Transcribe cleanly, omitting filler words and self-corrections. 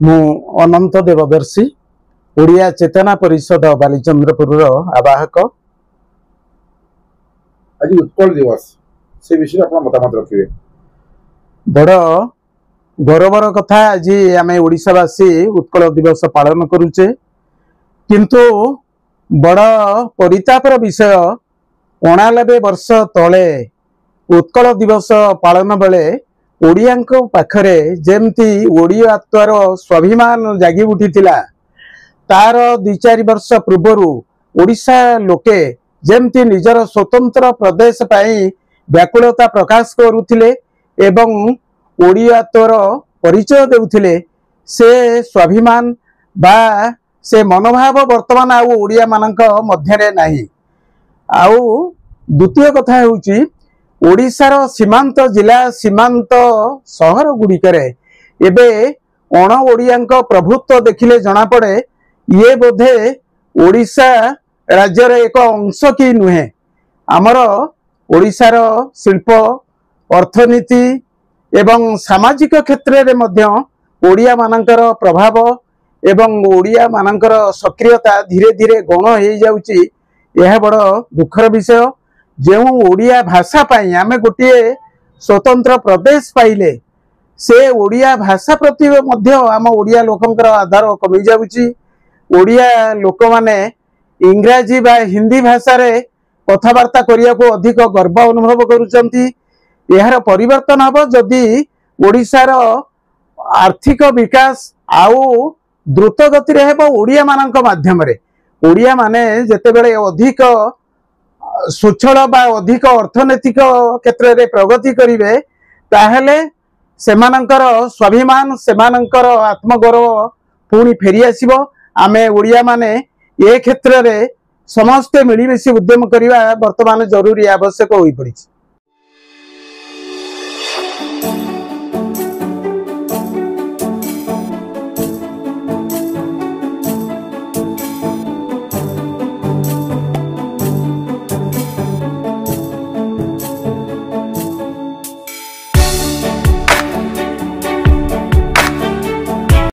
मु अनंत देवदर्शी ओडिया चेतना परिषद बालीचंद्रपुर आवाहक। आज उत्कल दिवस से विषय आप मतामत रखिए। बड़ गौरवर कथा आज आम ओडिशावासी उत्कल दिवस पालन करुचे, किंतु बड़ परितापर विषय 89 वर्ष तले उत्कल दिवस पालन बेले ओडियांक पाखरे जेमती ओडियात्वर स्वाभिमान जागी उठिथिला, तार 2-4 वर्ष पूर्वर ओडिशा लोके जेमती निजर स्वतंत्र प्रदेश पाई व्याकुलता प्रकाश करुथिले एवं ओडियात्वर परिचय देउथिले, से स्वाभिमान बा से मनोभाव वर्तमान आउ ओडिया मानक मध्यरे नाही। आउ द्वितीय कथा होउची ओडिशार सीमांत जिला सीमांत सहर गुड़िकरे एबे अण ओडियांक प्रभुत्व देखिले जना पड़े ये बोधे ओडिशा राज्यर एक अंश कि नुहे। आमर ओडिशार शिल्प अर्थनीति एवं सामाजिक क्षेत्र रे मध्य ओडिया मानकर प्रभाव एवं ओडिया मानकर सक्रियता धीरे धीरे गौण हो जाउची। यह बड़ दुखर विषय। जो ओडिया भाषा पाई आमे गोटे स्वतंत्र प्रदेश पाइले, से ओडिया भाषा प्रति मध्य आम ओडिया लोकंकर आधार कमी जाउची। ओडिया लोक माने इंग्राजी बा हिंदी भाषा रे कथबार्ता करिया को अधिक गर्व अनुभव करुचंती। यार परिवर्तन हबो जदि ओडिशार आर्थिक विकास आउ द्रुत गति रे हेबो ओडिया मानक माध्यम रे। ओडिया माने जेतेबेले अधिक सुछल बा अधिक अर्थनैतिक क्षेत्र रे प्रगति करिवे, ताहेले सेमानंकर स्वाभिमान सेमानंकर आत्मगौरव पुणी फेरी आसीबो। आमे ओडिया माने ए क्षेत्र रे समस्ते मिलीमिशी उद्यम करिवा वर्तमान जरूरी आवश्यक होई पड़िछि।